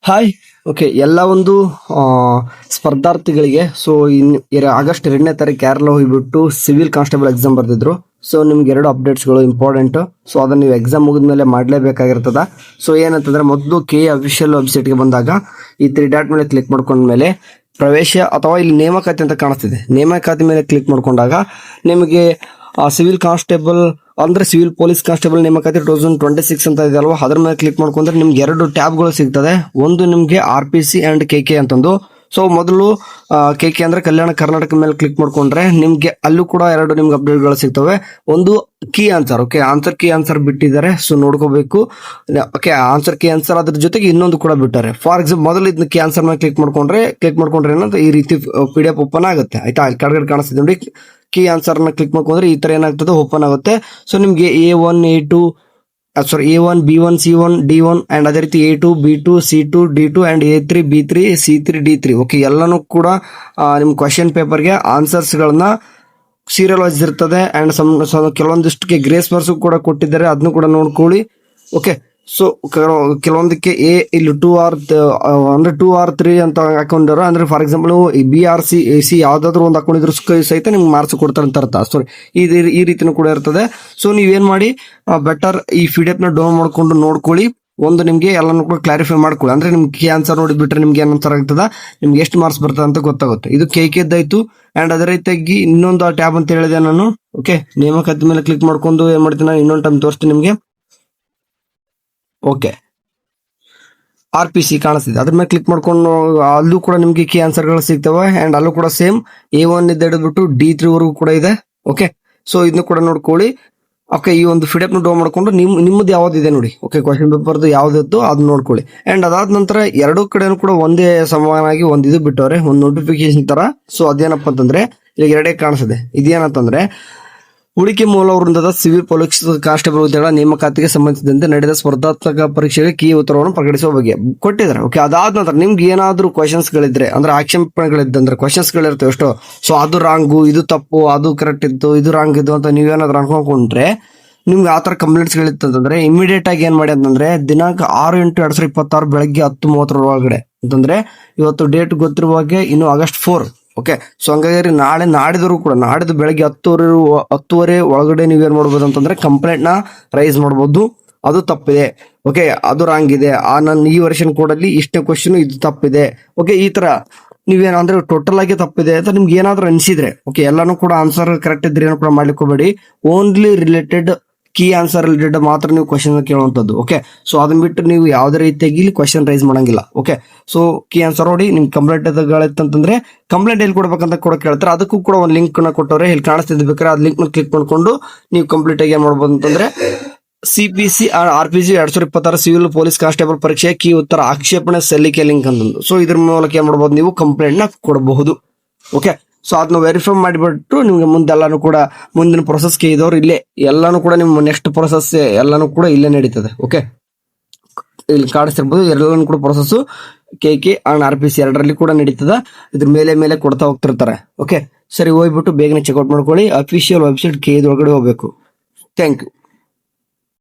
Hi. Okay, ಎಲ್ಲ ಒಂದು ಆ, ಸ್ಪರ್ಧಾರ್ಥಿಗಳಿಗೆ ಆಗಸ್ಟ್ 2ನೇ ತಾರೀಕು ಕೇರಳ ಹೋಗ್ಬಿಟ್ಟು ಸಿವಿಲ್ ಕಾನ್ಸ್ಟೇಬಲ್ ಎಕ್ಸಾಮ್ ಬರ್ದಿದ್ರು. ಸೊ ನಿಮ್ಗೆ ಎರಡು ಅಪ್ಡೇಟ್ಸ್ಗಳು ಇಂಪಾರ್ಟೆಂಟ್. ಸೊ ಅದನ್ನ ನೀವು ಎಕ್ಸಾಮ್ ಮುಗಿದ್ಮೇಲೆ ಮಾಡಲೇಬೇಕಾಗಿರ್ತದ. ಸೊ ಏನಂತಂದ್ರೆ, ಮೊದಲು ಅಫಿಷಿಯಲ್ ವೆಬ್ಸೈಟ್ಗೆ ಬಂದಾಗ ಈ 3 ಡಾಟ್ ಮೇಲೆ ಕ್ಲಿಕ್ ಮಾಡ್ಕೊಂಡ್ಮೇಲೆ ಪ್ರವೇಶ ಅಥವಾ ಇಲ್ಲಿ ನೇಮಕಾತಿ ಅಂತ ಕಾಣಿಸ್ತಿದೆ. ನೇಮಕಾತಿ ಮೇಲೆ ಕ್ಲಿಕ್ ಮಾಡ್ಕೊಂಡಾಗ ನಿಮಗೆ ಸಿವಿಲ್ ಕಾನ್ಸ್ಟೇಬಲ್ ಅಂದ್ರೆ ಸಿವಿಲ್ ಪೊಲೀಸ್ ಕಾನ್ಸ್ಟೇಬಲ್ ನೇಮಕಾತಿ 2026 ಅಂತ ಇದೆ ಅಲ್ವಾ, ಅದ್ರ ಮೇಲೆ ಕ್ಲಿಕ್ ಮಾಡ್ಕೊಂಡ್ರೆ ನಿಮ್ಗೆ 2 ಟ್ಯಾಬ್ಗಳು ಸಿಗ್ತದೆ. ಒಂದು ನಿಮ್ಗೆ RPC ಅಂಡ್ KK ಅಂತಂದು. ಸೊ ಮೊದಲು KK ಅಂದ್ರೆ ಕಲ್ಯಾಣ ಕರ್ನಾಟಕ ಮೇಲೆ ಕ್ಲಿಕ್ ಮಾಡ್ಕೊಂಡ್ರೆ ನಿಮ್ಗೆ ಅಲ್ಲೂ ಕೂಡ 2 ನಿಮ್ಗೆ ಅಪ್ಡೇಟ್ಗಳು ಸಿಗ್ತವೆ. ಒಂದು key answer, okay, answer key answer ಬಿಟ್ಟಿದ್ದಾರೆ, ಸೊ ನೋಡ್ಕೋಬೇಕು. ಓಕೆ, ಆನ್ಸರ್ ಕೀ ಆನ್ಸರ್ ಅದ್ರ ಜೊತೆಗೆ ಇನ್ನೊಂದು ಕೂಡ ಬಿಟ್ಟಾರೆ. ಫಾರ್ ಎಕ್ಸಾಂಪಲ್ ಮೊದಲು ಇದನ್ನ ಕೀ ಆನ್ಸರ್ ಮೇಲೆ ಕ್ಲಿಕ್ ಮಾಡ್ಕೊಂಡ್ರೆ ಏನಂತ ಈ ರೀತಿ PDF ಓಪನ್ ಆಗುತ್ತೆ. ಆಯ್ತಾ, ಅಲ್ಲಿ ಕೆಳಗಡೆ ಕಾಣಿಸ್ತಿದೆ ನೋಡಿ, ಕೀ ಆನ್ಸರ್ ನ ಕ್ಲಿಕ್ ಮಾಡ್ಕೊಂಡ್ರೆ ಈ ತರ ಏನಾಗ್ತದೆ, ಓಪನ್ ಆಗುತ್ತೆ. ಸೊ ನಿಮ್ಗೆ A1 A2 A1 B1 C1 D1 and ಅದೇ ರೀತಿ A2 B2 C2 D2 and A3 B3 C3 D3. Okay, ಎಲ್ಲಾನು ಕೂಡ ನಿಮ್ ಕ್ವಶನ್ ಪೇಪರ್ಗೆ ಆನ್ಸರ್ಸ್ ಗಳನ್ನ ಸೀರಿಯಲ್ ವೈಸ್ ಇರ್ತದೆ. ಅಂಡ್ ಕೆಲವೊಂದಿಷ್ಟಕ್ಕೆ ಗ್ರೇಸ್ ಮಾರ್ಕ್ಸ್ ಕೂಡ ಕೊಟ್ಟಿದ್ದಾರೆ, ಅದನ್ನು ಕೂಡ ನೋಡ್ಕೊಳ್ಳಿ. ಓಕೆ, ಸೊ ಕೆಲವೊಂದಕ್ಕೆ ಇಲ್ಲಿ 2 or 3 ಅಂತ ಹಾಕೊಂಡಾರ. ಅಂದ್ರೆ ಫಾರ್ ಎಕ್ಸಾಂಪಲ್ BRC ಯಾವ್ದಾದ್ರು ಒಂದು ಹಾಕೊಂಡಿದ್ರು ಸಹಿತ ನಿಮ್ಗೆ ಮಾರ್ಕ್ಸ್ ಕೊಡ್ತಾರೆ ಅಂತ ಅರ್ಥ. ಸಾರಿ, ಈ ರೀತಿನೂ ಕೂಡ ಇರ್ತದೆ. ಸೊ ನೀವೇನ್ ಮಾಡಿ, ಬೆಟರ್ ಈ PDF ನ ಡೌನ್ ಮಾಡ್ಕೊಂಡು ನೋಡ್ಕೊಳ್ಳಿ. ಒಂದು ನಿಮ್ಗೆ ಎಲ್ಲಾನು ಕೂಡ ಕ್ಲಾರಿಫೈ ಮಾಡ್ಕೊಳ್ಳಿ. ಅಂದ್ರೆ ನಿಮ್ಗೆ ಆನ್ಸರ್ ನೋಡಿಬಿಟ್ರೆ ನಿಮ್ಗೆ ಏನಂತ ಆಗ್ತದ, ನಿಮ್ಗೆ ಎಷ್ಟು ಮಾರ್ಕ್ಸ್ ಬರ್ತದೆ ಅಂತ ಗೊತ್ತಾಗುತ್ತೆ. ಇದು KKದ್ದಾಯ್ತು. ಅಂಡ್ ಅದೇ ರೀತಿಯಾಗಿ ಇನ್ನೊಂದು ಟ್ಯಾಬ್ ಅಂತ ಹೇಳಿದೆ ನಾನು. ಓಕೆ, ನೇಮಕಾತಿ ಮೇಲೆ ಕ್ಲಿಕ್ ಮಾಡ್ಕೊಂಡು ಏನ್ ಮಾಡ್ತೀನಿ ನಾನು, ಇನ್ನೊಂದು ಟೈಮ್ ತೋರಿಸ್ತೀನಿ ನಿಮ್ಗೆ. ಓಕೆ, RPC ಕಾಣಿಸ್ತಿದೆ, ಅದ್ರ ಮೇಲೆ ಕ್ಲಿಕ್ ಮಾಡ್ಕೊಂಡು ಅಲ್ಲೂ ಕೂಡ ನಿಮ್ಗೆ ಕೀ ಆನ್ಸರ್ ಗಳು ಸಿಗ್ತವೆ. ಅಂಡ್ ಅಲ್ಲೂ ಕೂಡ ಸೇಮ್ A1 ಇಂದ ಹಿಡಿದ್ಬಿಟ್ಟು D3 ವರೆಗೂ ಕೂಡ ಇದೆ. ಓಕೆ, ಸೊ ಇದನ್ನು ಕೂಡ ನೋಡ್ಕೊಳ್ಳಿ. ಓಕೆ, ಈ ಒಂದು PDF ನ ಡೌನ್ ಮಾಡ್ಕೊಂಡು ನಿಮ್ಮದು ಯಾವ್ದಿದೆ ನೋಡಿ. ಓಕೆ, ಕ್ವಶನ್ ಪೇಪರ್ದು ಯಾವ್ದಿತ್ತು ಅದನ್ನ ನೋಡ್ಕೊಳ್ಳಿ. ಅಂಡ್ ಅದಾದ ನಂತರ ಎರಡು ಕಡೆನೂ ಕೂಡ ಒಂದೇ ಸಮಾನಾಗಿ ಒಂದು ಇದು ಬಿಟ್ಟವ್ರೆ, ಒಂದು ನೋಟಿಫಿಕೇಶನ್ ತರ. ಸೊ ಅದೇನಪ್ಪ ಅಂತಂದ್ರೆ, ಇಲ್ಲಿ 2 ಕಾಣಿಸಿದೆ. ಇದೇನಂತಂದ್ರೆ, ಹೂಡಿಕೆ ಮೂಲ ವೃಂದದ ಸಿವಿಲ್ ಪೊಲೀಸ್ ಕಾನ್ಸ್ಟೇಬಲ್ ಹುದ್ದೆಗಳ ನೇಮಕಾತಿಗೆ ಸಂಬಂಧಿಸಿದಂತೆ ನಡೆದ ಸ್ಪರ್ಧಾತ್ಮಕ ಪರೀಕ್ಷೆಗೆ ಕೀ ಉತ್ತರವನ್ನು ಪ್ರಕಟಿಸುವ ಬಗ್ಗೆ ಕೊಟ್ಟಿದ್ದಾರೆ. ಓಕೆ, ಅದಾದ ನಂತರ ನಿಮ್ಗೆ ಏನಾದ್ರೂ ಕ್ವಶನ್ಸ್ ಗಳಿದ್ರೆ, ಅಂದ್ರೆ ಆಕ್ಷೇಪಣೆಗಳಿದ್ದಂದ್ರೆ ಕ್ವಶನ್ಸ್ ಗಳಿರ್ತವೆ ಎಷ್ಟೋ. ಸೊ ಅದು ರಾಂಗು, ಇದು ತಪ್ಪು, ಅದು ಕರೆಕ್ಟ್ ಇತ್ತು, ಇದು ರಾಂಗ್ ಇದ್ದು ಅಂತ ನೀವೇನಾದ್ರೂ ಅನ್ಕೊಂಡ್ರೆ, ನಿಮ್ಗೆ ಆತರ ಕಂಪ್ಲೇಂಟ್ಸ್ ಗಳಿತ್ತಂತಂದ್ರೆ ಇಮಿಡಿಯೇಟ್ ಆಗಿ ಏನ್ ಮಾಡಿ ಅಂತಂದ್ರೆ, ದಿನಾಂಕ 6/8/2026 ಬೆಳಗ್ಗೆ 10:30 ಒಳಗಡೆ ಅಂತಂದ್ರೆ, ಇವತ್ತು ಡೇಟ್ ಗೊತ್ತಿರುವಾಗೆ ಇನ್ನು ಆಗಸ್ಟ್ 4. ಓಕೆ, ಸೊ ಹಂಗಾಗಿ ನಾಡಿದ್ರು ಕೂಡ ನಾಡಿದ್ದು ಬೆಳಗ್ಗೆ 10:30 ಒಳಗಡೆ ನೀವೇನ್ ಮಾಡ್ಬೋದು ಅಂತಂದ್ರೆ ಕಂಪ್ಲೇಂಟ್ ನ ರೈಸ್ ಮಾಡ್ಬೋದು. ಅದು ತಪ್ಪಿದೆ, ಓಕೆ, ಅದು ರಾಂಗ್ ಇದೆ, ನನ್ನ ಈ ವರ್ಷನ್ ಕೋಡಲ್ಲಿ ಇಷ್ಟೇ ಕ್ವಶನ್ ಇದು ತಪ್ಪಿದೆ. ಓಕೆ, ಈ ತರ ನೀವೇನಂದ್ರೆ ಟೋಟಲ್ ಆಗಿ ತಪ್ಪಿದೆ ಅಂತ ನಿಮ್ಗೆ ಏನಾದ್ರೂ ಅನ್ಸಿದ್ರೆ, ಓಕೆ, ಎಲ್ಲಾನು ಕೂಡ ಆನ್ಸರ್ ಕರೆಕ್ಟ್ ಇದ್ರೆ ಏನೂ ಕೂಡ ಮಾಡ್ಲಿಕ್ಕೆ ಹೋಗಬೇಡಿ. Only related key answer related ಮಾತ್ರ ನೀವು ಕ್ವಶನ್ ಕೇಳುವಂತದ್ದು. ಓಕೆ, ಸೊ ಅದನ್ನ ಬಿಟ್ಟು ನೀವು ಯಾವುದೇ ರೀತಿಯಾಗಿ ಇಲ್ಲಿ ಕ್ವಶನ್ ರೈಸ್ ಮಾಡಂಗಿಲ್ಲ. ಓಕೆ, ಸೊ ಕೀ ಆನ್ಸರ್ ನೋಡಿ, ನಿಮ್ ಕಂಪ್ಲೇಂಟ್ ಗಳಿತ್ತಂತಂದ್ರೆ ಕಂಪ್ಲೇಂಟ್ ಎಲ್ಲಿ ಕೊಡ್ಬೇಕಂತ ಕೂಡ ಕೇಳ್ತಾರೆ. ಅದಕ್ಕೂ ಕೂಡ ಒಂದು ಲಿಂಕ್ ನ ಕೊಟ್ಟವ್ರೆ, ಇಲ್ಲಿ ಕಾಣಿಸ್ತಿದ್ ಬೇಕಾದ್ರೆ ಅದ್ ಲಿಂಕ್ ನ ಕ್ಲಿಕ್ ಮಾಡ್ಕೊಂಡು ನೀವು ಕಂಪ್ಲೀಟ್ ಆಗಿ ಏನ್ ಮಾಡ್ಬೋದು ಅಂತಂದ್ರೆ, CPC RPC 2026 civil police constable ಪರೀಕ್ಷೆ ಕೀ ಉತ್ತರ ಆಕ್ಷೇಪಣೆ ಸಲ್ಲಿಕೆ ಲಿಂಕ್ ಅಂತಂದು. ಸೊ ಇದ್ರ ಮೂಲಕ ಏನ್ ಮಾಡ್ಬೋದು, ನೀವು ಕಂಪ್ಲೇಂಟ್ ನ ಕೊಡಬಹುದು. ಓಕೆ, ಸೊ ಅದನ್ನ ವೆರಿಫೈ ಮಾಡಿಬಿಟ್ಟು ನಿಮ್ಗೆ ಮುಂದೆಲ್ಲಾನು ಕೂಡ ಮುಂದಿನ ಪ್ರೊಸೆಸ್ಗೆ ಇದ್ದವ್ರು ಇಲ್ಲೇ ಎಲ್ಲಾನು ಕೂಡ ನಿಮ್ಮ ನೆಕ್ಸ್ಟ್ ಪ್ರೊಸೆಸ್ ಎಲ್ಲಾನು ಕೂಡ ಇಲ್ಲೇ ನಡೀತದೆ. ಓಕೆ, ಇಲ್ಲಿ ಕಾಣಿಸ್ತಿರ್ಬೋದು, ಎಲ್ಲಾನು ಕೂಡ ಪ್ರೊಸೆಸ್ KK ಅಂಡ್ RPC ಎರಡರಲ್ಲಿ ಕೂಡ ನಡೀತದ. ಇದ್ರ ಮೇಲೆ ಕೊಡ್ತಾ ಹೋಗ್ತಿರ್ತಾರೆ. ಓಕೆ, ಸರಿ, ಹೋಗ್ಬಿಟ್ಟು ಬೇಗನೆ ಚೆಕ್ಔಟ್ ಮಾಡ್ಕೊಳ್ಳಿ. ಅಫಿಷಿಯಲ್ ವೆಬ್ಸೈಟ್ KE ಒಳಗಡೆ ಹೋಗ್ಬೇಕು. Thank you.